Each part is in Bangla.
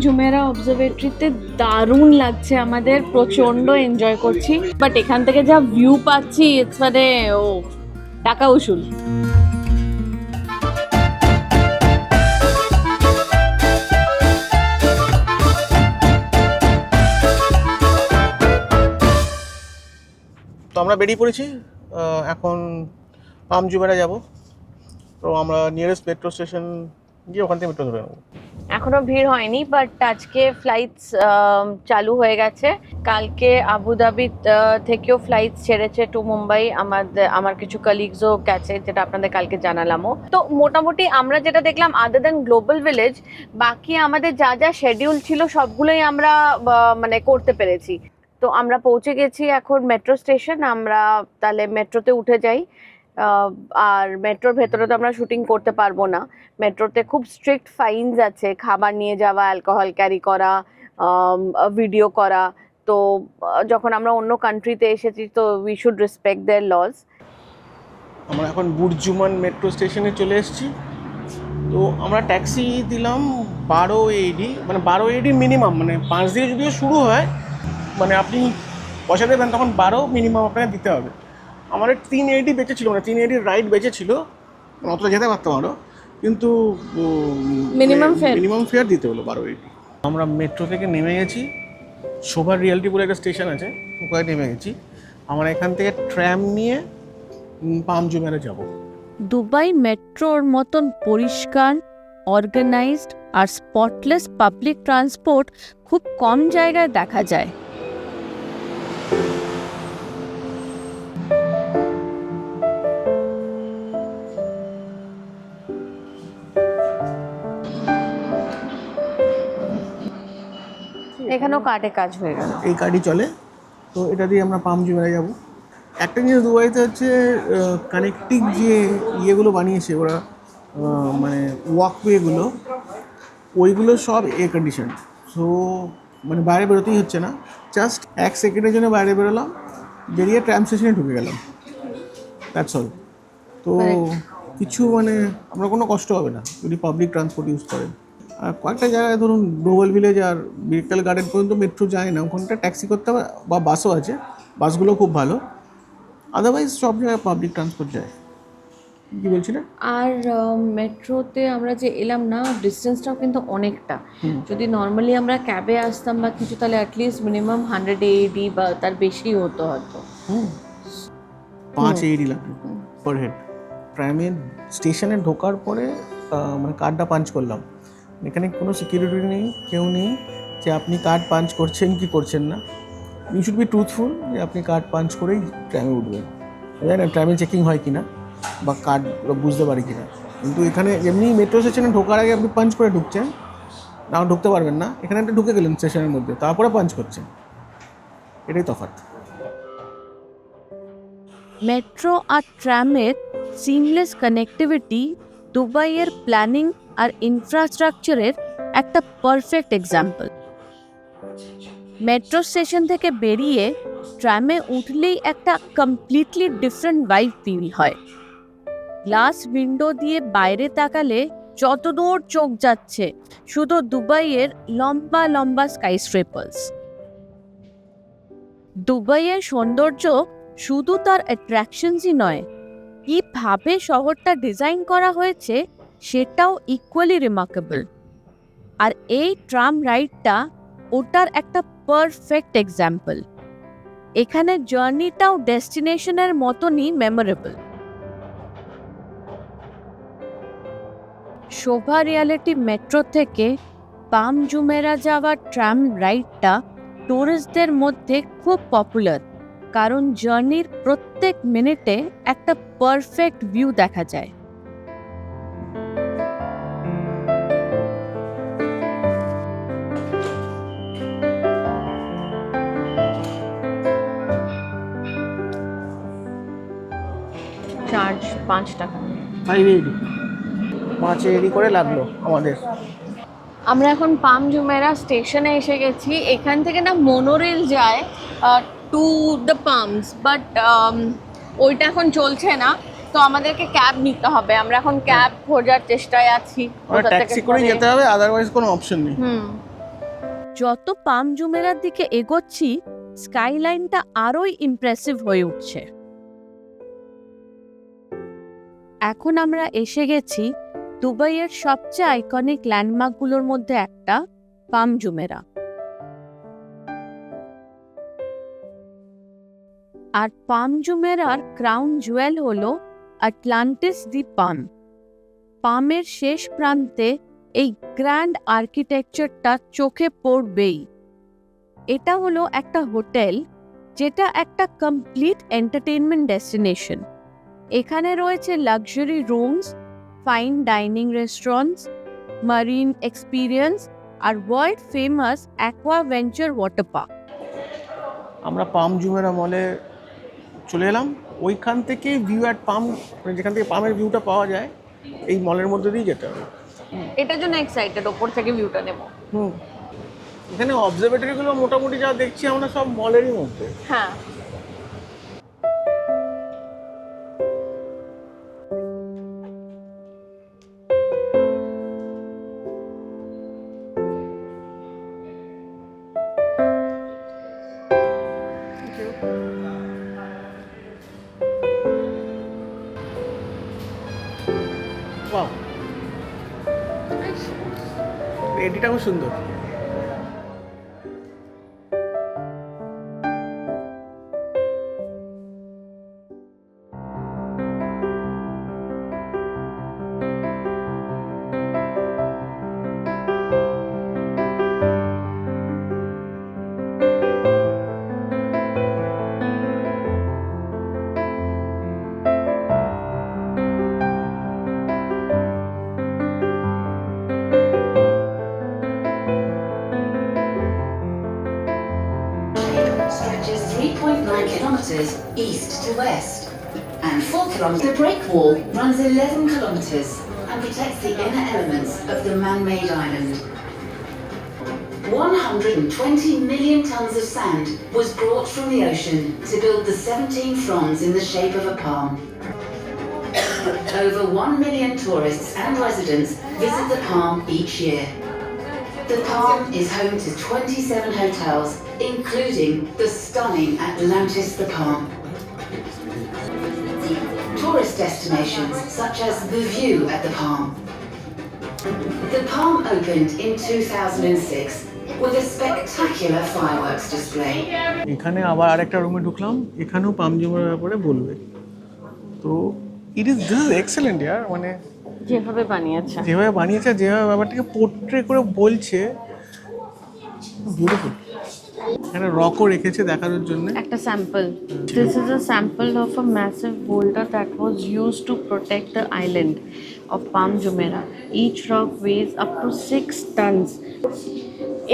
জুমেরা অবজারভেটরিতে দারুণ লাগছে আমাদের, প্রচন্ড এনজয় করছি। বাট এখান থেকে যা ভিউ পাচ্ছি ইটস মানে ও টাকা উসুল। তো আমরা বেরিয়ে পড়েছি, এখন পাম জুমেরা যাব। তো আমরা নিয়ারেস্ট মেট্রো স্টেশন গিয়ে ওখান থেকে মেট্রো ধরে নেবো। এখনো ভিড় হয়নি, বাট আজকে ফ্লাইটস চালু হয়ে গেছে। কালকে আবুধাবি থেকেও ফ্লাইটস ছেড়েছে টু মুম্বাই। আমার কিছু কলিগসও গেছে, যেটা আপনাদের কালকে জানালামও। তো মোটামুটি আমরা যেটা দেখলাম, আদার দেন গ্লোবাল ভিলেজ, বাকি আমাদের যা যা শিডিউল ছিল সবগুলোই আমরা মানে করতে পেরেছি। তো আমরা পৌঁছে গেছি এখন মেট্রো স্টেশন। আমরা তাহলে মেট্রোতে উঠে যাই। আর মেট্রোর ভেতরে তো আমরা শুটিং করতে পারবো না। মেট্রোতে খুব স্ট্রিক্ট ফাইনস আছে, খাবার নিয়ে যাওয়া, অ্যালকোহল ক্যারি করা, ভিডিও করা। তো যখন আমরা অন্য কান্ট্রিতে এসেছি তো we should respect their laws. আমরা এখন বুর্জুমান মেট্রো স্টেশনে চলে এসেছি। তো আমরা ট্যাক্সি দিলাম 12 AED, মানে 12 AED মিনিমাম, মানে 5 দিয়ে যদিও শুরু হয়, মানে আপনি পয়সা দেবেন তখন 12 মিনিমাম আপনাকে দিতে হবে। আমাদের 3 AED বেঁচেছিল, মানে 3 AED রাইড বেঁচেছিল, অতটা যেতে পারতাম আরও, কিন্তু মিনিমাম ফেয়ার দিতে হলো 12 AED। আমরা মেট্রো থেকে নেমে গেছি, শোভার রিয়ালিটি বলে একটা স্টেশন আছে, ওখানে নেমে গেছি। আমরা এখান থেকে ট্র্যাম নিয়ে পাম জুমেরা যাব। দুবাই মেট্রোর মতন পরিষ্কার, অর্গানাইজড আর স্পটলেস পাবলিক ট্রান্সপোর্ট খুব কম জায়গায় দেখা যায়। এখানেও কার্ডে কাজ হয়ে গেল, এই কার্ডই চলে। তো এটা দিয়ে আমরা পাম জুমেরা যাব। একটা জিনিস দুবাইতে হচ্ছে, কানেক্টিং যে ইয়েগুলো বানিয়েছে ওরা, মানে ওয়াকওয়েগুলো, ওইগুলো সব এয়ার কন্ডিশন। সো মানে বাইরে বেরোতেই হচ্ছে না, জাস্ট 1 সেকেন্ডের জন্য বাইরে বেরোলাম, বেরিয়ে ট্রাম স্টেশনে ঢুকে গেলাম, দ্যাটস অল। তো কিছু মানে আমরা কোনো কষ্ট হবে না যদি পাবলিক ট্রান্সপোর্ট ইউজ করেন। আর কয়েকটা জায়গায় ধরুন গ্লোবাল ভিলেজ আর বিরকাল গার্ডেন পর্যন্ত মেট্রো যায় না, ওখানটা ট্যাক্সি করতে হবে, বা বাসও আছে, বাসগুলো খুব ভালো। আদারওয়াইজ সব জায়গায় পাবলিক ট্রান্সপোর্ট যায়। কি বলছিলেন? আর মেট্রোতে আমরা যে এলাম না, ডিস্টেন্সটাও কিন্তু অনেকটা। যদি নর্মালি আমরা ক্যাবে আসতাম বা কিছু, তাহলে অ্যাটলিস্ট মিনিমাম 100 AED বা তার বেশি হতো হয়তো। 5 AED লাগবে পার হেড। ট্রামে স্টেশনে ঢোকার পরে মানে কার্ডটা পাঞ্চ করলাম, এখানে কোনো সিকিউরিটি নেই, কেউ নেই যে আপনি কার্ড পাঞ্চ করছেন কি করছেন না। ইউ শুড বি ট্রুথফুল যে আপনি কার্ড পাঞ্চ করেই ট্রামে উঠবেন। জানি না ট্রামে চেকিং হয় কি না, বা কার্ড বুঝতে পারি কি না, কিন্তু এখানে এমনি মেট্রো স্টেশনে ঢোকার আগে আপনি পাঞ্চ করে ঢুকছেন, নাও ঢুকতে পারবেন না। এখানে একটা ঢুকে গেলেন স্টেশনের মধ্যে, তারপরে পাঞ্চ করছেন, এটাই তফাৎ। মেট্রো আর ট্রামের সিমলেস কানেক্টিভিটি দুবাইয়ের প্ল্যানিং আর ইনফ্রাস্ট্রাকচারের একটা পারফেক্ট এক্সাম্পল। মেট্রো স্টেশন থেকে বেরিয়ে ট্রামে উঠলেই একটা কমপ্লিটলি ডিফারেন্ট ভাইব ফিল হয়। গ্লাস উইন্ডো দিয়ে বাইরে তাকালে যতদূর চোখ যাচ্ছে শুধু দুবাইয়ের লম্বা লম্বা স্কাইস্ক্রেপার্স। দুবাইয়ের সৌন্দর্য শুধু তার অ্যাট্রাকশনসই নয়, কিভাবে শহরটা ডিজাইন করা হয়েছে সেটাও ইকুয়ালি রিমার্কেবল। আর এই ট্রাম রাইডটা ওটার একটা পারফেক্ট এক্সাম্পল। এখানে জার্নিটাও ডেস্টিনেশনের মতনই মেমোরেবল। শোভা রিয়ালিটি মেট্রো থেকে পাম জুমেরা যাওয়ার ট্রাম রাইডটা টুরিস্টদের মধ্যে খুব পপুলার, কারণ জার্নির প্রত্যেক মিনিটে একটা পারফেক্ট ভিউ দেখা যায়। চার্জ 5 টাকা, 5 AED, 5 AED করে লাগলো আমাদের। আমরা এখন পাম জুমেরা স্টেশনে এসে গেছি। এখান থেকে না মোনোরেল যায় টু দ্য পামস, বাট ওইটা এখন চলছে না, তো আমাদেরকে ক্যাব নিতে হবে। আমরা এখন ক্যাব খোঁজার চেষ্টায় আছি, ট্যাক্সি করে যেতে হবে, আদারওয়াইজ কোনো অপশন নেই। যত পাম জুমেরার দিকে এগোচ্ছি স্কাইলাইনটা আরোই ইমপ্রেসিভ হয়ে উঠছে। এখন আমরা এসে গেছি দুবাইয়ের সবচেয়ে আইকনিক ল্যান্ডমার্কগুলোর মধ্যে একটা, পাম জুমেরা। আর পাম জুমেরার ক্রাউন জুয়েল হলো আটলান্টিস দি পাম। পামের শেষ প্রান্তে এই গ্র্যান্ড আর্কিটেকচারটা চোখে পড়বেই। এটা হলো একটা হোটেল যেটা একটা কমপ্লিট এন্টারটেইনমেন্ট ডেস্টিনেশন। এখানে রয়েছে luxury rooms, fine dining restaurants, marine experience আর world famous Aquaventure water park. আমরা পাম জুমেরা মলে চলে এলাম। ওইখান থেকে ভিউ অ্যাট পাম, মানে যেখান থেকে পামের ভিউটা পাওয়া যায়, এই মলের মধ্যে দিয়ে যেতে হবে। এটার জন্য এক্সাইটেড, ওপর থেকে ভিউটা নেব। এখানে অবজারভেটরিগুলো মোটামুটি যা দেখছি আমরা সব মলেরই মধ্যে। হ্যাঁ, বাহ, এডিটা খুব সুন্দর। Stretches 3.9 kilometers east to west and 4 kilometers. The break wall runs 11 kilometers and protects the inner elements of the man-made island. 120 million tons of sand was brought from the ocean to build the 17 fronds in the shape of a palm. Over 1 million tourists and residents visit the palm each year. The palm is home to 27 hotels, including the stunning Atlantis the Palm. Tourist destinations such as the view at the Palm. The Palm opened in 2006 with a spectacular fireworks display. এখানে আবার আরেকটা রুমে ঢুকলাম, এখানেও পাম জুমেরার ব্যাপারে বলবে। তো দিস ইজ এক্সেলেন্ট ইয়ার, মানে যেভাবে বানিয়েছে, যেভাবে ব্যাপারটাকে পোর্ট্রে করে বলছে, বিউটিফুল। এখানে রকও রেখেছে দেখানোর জন্য। একটা sample. This is a sample of a massive boulder that was used to protect the island of Palm Jumeirah. Each rock weighs up to 6 tons.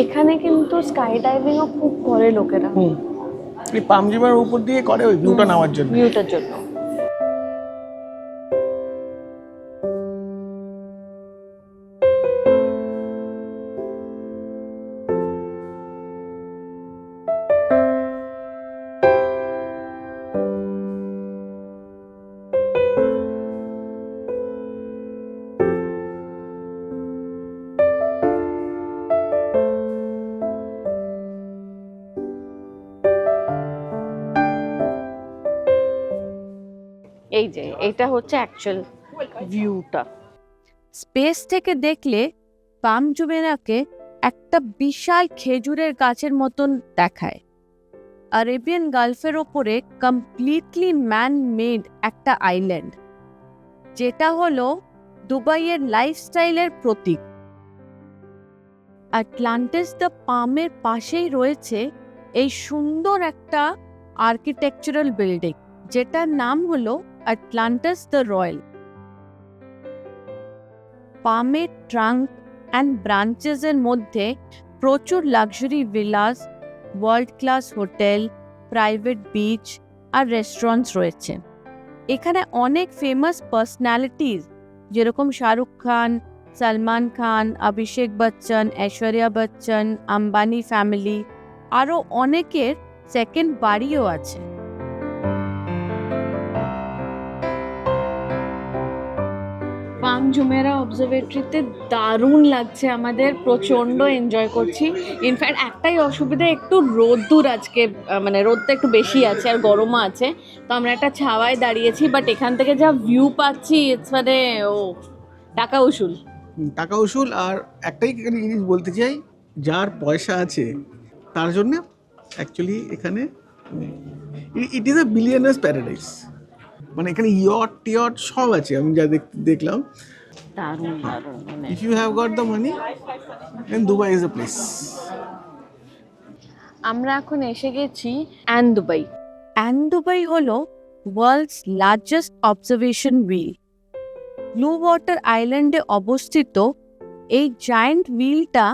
এখানে কিন্তু স্কাই ডাইভিংও খুব করে লোকেরা, এই পাম জুমেরার উপর দিয়ে করে ওই ভিউটা নেওয়ার জন্য, ভিউটার জন্য। এই যে এটা হচ্ছে অ্যাকচুয়াল ভিউটা। স্পেস থেকে দেখলে পাম জুমেরাকে একটা বিশাল খেজুরের গাছের মতন দেখায়। আরেবিয়ান গালফের ওপরে কমপ্লিটলি ম্যান মেড একটা আইল্যান্ড, যেটা হলো দুবাইয়ের লাইফস্টাইলের প্রতীক। আটলান্টিস দ্য পামের পাশেই রয়েছে এই সুন্দর একটা আর্কিটেকচারাল বিল্ডিং, যেটার নাম হলো আটলান্টিস দ্য রয়্যাল। পামের ট্রাঙ্ক অ্যান্ড ব্রাঞ্চেসের মধ্যে প্রচুর luxury villas, world class hotel, private beach আর রেস্টুরেন্টস রয়েছে। এখানে অনেক ফেমাস পার্সোনালিটিস যেরকম শাহরুখ খান, সলমান খান, অভিষেক বচ্চন, ঐশ্বরিয়া বচ্চন, আম্বানি ফ্যামিলি, আরও অনেকের সেকেন্ড বাড়িও আছে। পাম জুমেরা অবজারভেটরিতে দারুণ লাগছে আমাদের, প্রচণ্ড এনজয় করছি। ইনফ্যাক্ট একটাই অসুবিধা, একটু রোদ্দুর আজকে, মানে রোদটা একটু বেশি আছে আর গরমও আছে, তো আমরা একটা ছাওয়ায় দাঁড়িয়েছি, বাট এখান থেকে যা ভিউ পাচ্ছি ইটস মানে টাকা উসুল। টাকা উসুল। আর একটাই জিনিস বলতে চাই, যার পয়সা আছে তার জন্য অ্যাকচুয়ালি এখানে ইট ইজ আ বিলিয়নার্স প্যারাডাইস। মানে এখানে ইয়ট সব আছে, আমি যা দেখলাম। দারুণ দারুণ, মানে if you have got the money then Dubai is a place. আমরা এখন এসে গেছি অ্যান্ড দুবাই। অ্যান্ড দুবাই হলো world's largest observation wheel. Blue water আইল্যান্ডে অবস্থিত এই জায়ান্ট হুইলটা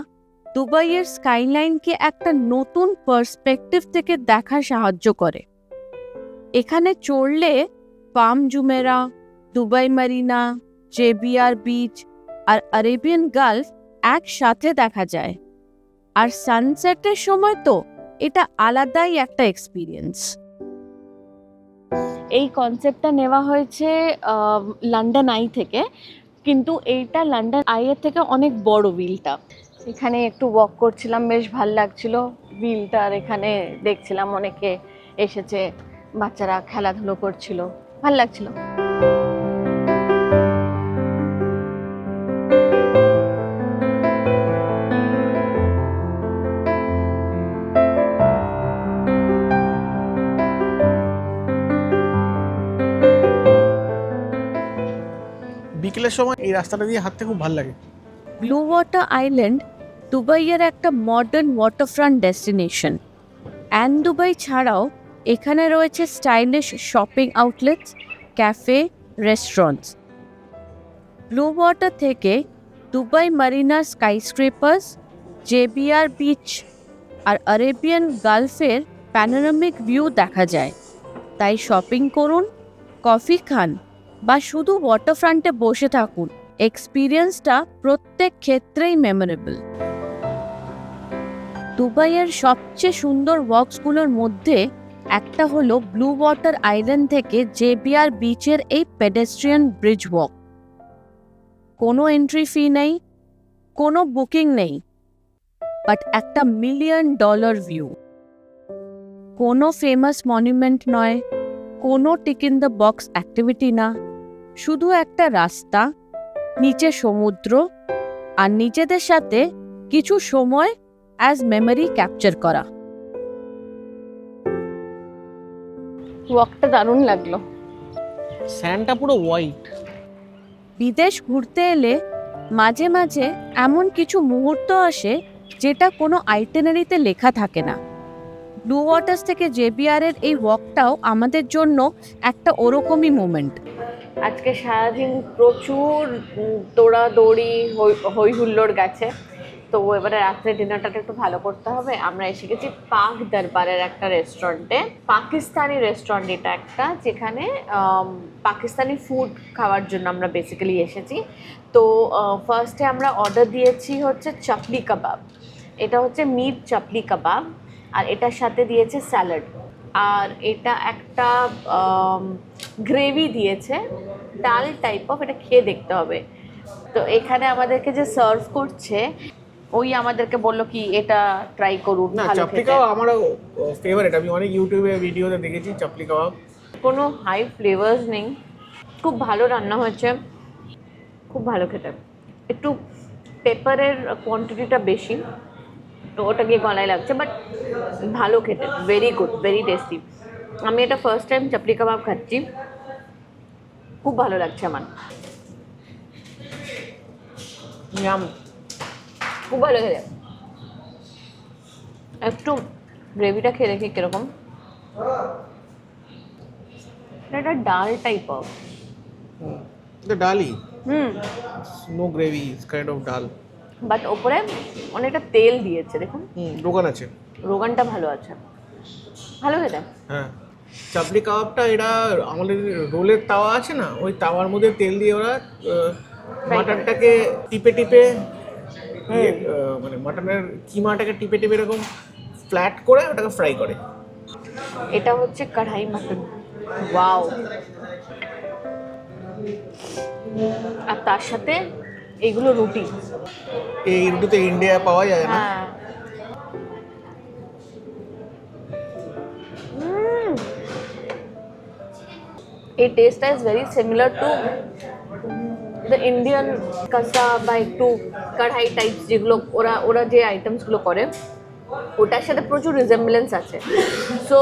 দুবাইয়ের স্কাইলাইনকে একটা নতুন পার্সপেক্টিভ থেকে দেখা সাহায্য করে। এখানে চড়লে Palm Jumeirah, Dubai Marina, JBR beach আর আরেবিয়ান গালফ একসাথে দেখা যায়। আর সানসেটের সময় তো এটা আলাদাই একটা এক্সপিরিয়েন্স। এই কনসেপ্টটা নেওয়া হয়েছে লন্ডন আই থেকে, কিন্তু এইটা লন্ডন আই এর থেকে অনেক বড় হুইলটা। এখানে একটু ওয়াক করছিলাম, বেশ ভাল লাগছিল হুইলটা, আর এখানে দেখছিলাম অনেকে এসেছে, বাচ্চারা খেলাধুলো করছিল, ভাল লাগছিল। বিকেলের সময় এই রাস্তাটা দিয়ে হাঁটতে খুব ভালো লাগে। ব্লু ওয়াটার আইল্যান্ড দুবাইয়ের একটা modern waterfront destination. And Dubai ছাড়াও এখানে রয়েছে stylish shopping outlets, cafe, restaurants. Blue water থেকে দুবাই মারিনার স্কাইস্ক্রেপার্স, জেবিআর বিচ আর আরেবিয়ান গালফের প্যানোরামিক ভিউ দেখা যায়। তাই শপিং করুন, কফি খান বা শুধু ওয়াটারফ্রন্টে বসে থাকুন, এক্সপিরিয়েন্সটা প্রত্যেক ক্ষেত্রেই মেমোরেবল। দুবাইয়ের সবচেয়ে সুন্দর ওয়াকসগুলোর মধ্যে একটা হলো ব্লু ওয়াটার আইল্যান্ড থেকে জেবিআর বিচের এই পেডেস্ট্রিয়ান ব্রিজ ওয়াক। কোনো এন্ট্রি ফি নেই, কোনো বুকিং নেই, বাট একটা $1 মিলিয়ন ভিউ। কোনো ফেমাস মনুমেন্ট নয়, কোনো tick in the box activity না, শুধু একটা রাস্তা, নিচে সমুদ্র আর নিজেদের সাথে কিছু সময় অ্যাজ মেমোরি ক্যাপচার করা। ওয়াকটা দারুণ লাগলো। স্যান্ডটা পুরো হোয়াইট। বিদেশ ঘুরতে এলে মাঝে মাঝে এমন কিছু মুহূর্ত আসে যেটা কোনো আইটিনারিতে লেখা থাকে না। ব্লু ওয়াটার্স থেকে জেবিআর এর এই ওয়াকটাও আমাদের জন্য একটা ওরকমই মোমেন্ট। আজকে সারাদিন প্রচুর দৌড়াদৌড়ি, হই হুল্লোড় গেছে, তো এবারে রাত্রে ডিনারটা একটু ভালো করতে হবে। আমরা এসে গেছি পাক দরবারের একটা রেস্টুরেন্টে, পাকিস্তানি রেস্টুরেন্ট এটা একটা, যেখানে পাকিস্তানি ফুড খাওয়ার জন্য আমরা বেসিক্যালি এসেছি। তো ফার্স্টে আমরা অর্ডার দিয়েছি হচ্ছে চাপলি কাবাব। এটা হচ্ছে মিট চাপলি কাবাব, আর এটার সাথে দিয়েছে স্যালাড, আর এটা একটা গ্রেভি দিয়েছে, ডাল টাইপ অফ, এটা খেয়ে দেখতে হবে। তো এখানে আমাদেরকে যে সার্ভ করছে ওই আমাদেরকে বললো কি এটা ট্রাই করুন। না, চাপলি কাবাব আমারও ফেভারিট, আমি অনেক ইউটিউবে ভিডিওতে দেখেছি চাপলি কাবাব। কোনো হাই ফ্লেভার্স নেই, খুব ভালো রান্না হয়েছে, খুব ভালো খেতে। একটু পেপারের কোয়ান্টিটিটা বেশি, তো ওটা গিয়ে গলায় লাগছে, বাট ভালো খেতে, ভেরি গুড, ভেরি টেস্টি। আমি এটা ফার্স্ট টাইম চাপলি কাবাব খাচ্ছি, খুব ভালো লাগছে আমার, খুব ভালো খেতে। একটু গ্রেভিটা খেয়ে দেখি কিরকম। এটা ডাল টাইপ অফ, এটা ডালই, নো গ্রেভি, কাইন্ড অফ ডাল, বাট ওপরে অনেকটা তেল দিয়েছে, দেখুন রোগান আছে, রোগানটা ভালো আছে, ভালো খেতে। হ্যাঁ, চাপলি কাবাবটা এটা আমাদের রোলের তাওয়া আছে না, ওই তাওয়ার মধ্যে তেল দিয়ে ওরা মাটনটাকে টিপে টিপে মানে মাটনের কিমাটাকে টিপে টিপে এরকম ফ্ল্যাট করে ওটাকে ফ্রাই করে। এটা হচ্ছে কড়াই মাটন, ওয়াও। আর তার সাথে এইগুলো রুটি। এই রুটিতে ইন্ডিয়া পাওয়া যায় না। হ্যাঁ। এই টেস্টটা is very similar to the Indian কাসা বা একটু কড়াই টাইপস যেগুলো ওরা ওরা যে আইটেমসগুলো করে ওটার সাথে প্রচুর রিজেম্বলেন্স আছে। সো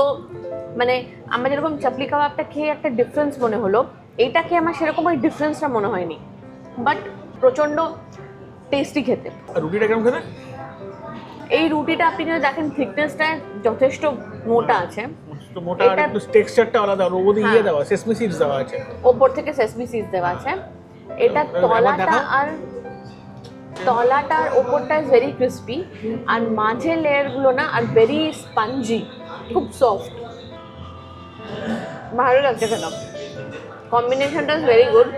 মানে আমার যেরকম চাপলি কাবাবটা খেয়ে একটা ডিফারেন্স মনে হলো, এইটা খেয়ে আমার সেরকম ওই ডিফারেন্সটা মনে হয়নি, বাট প্রচণ্ড টেস্টি খেতে। আর রুটিটা কেমন খেতে? এই রুটিটা আপনি যদি দেখেন থিকনেসটা যথেষ্ট মোটা আছে, তো মোটা আর একটু টেক্সচারটা আলাদা, আর ওর মধ্যে ইয়ে দেওয়া সেসমি সিডস দেওয়া আছে, ওপর থেকে সেসমি সিডস দেওয়া আছে। এটা তলাটা আর ওপরটা ইজ ভেরি ক্রিস্পি, আর মাঝের লেয়ারগুলো না আর ভেরি স্পঞ্জি, খুব সফট, ভালো লাগছে কেন। কম্বিনেশনটা ইজ ভেরি গুড।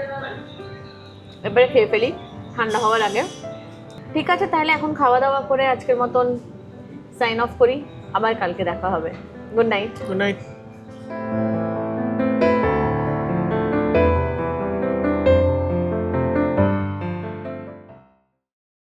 এবারে খেয়ে ফেলি ঠান্ডা হওয়ার আগে। ঠিক আছে, তাহলে এখন খাওয়া দাওয়া করে আজকের মতন সাইন অফ করি, আবার কালকে দেখা হবে। Good night. Good night.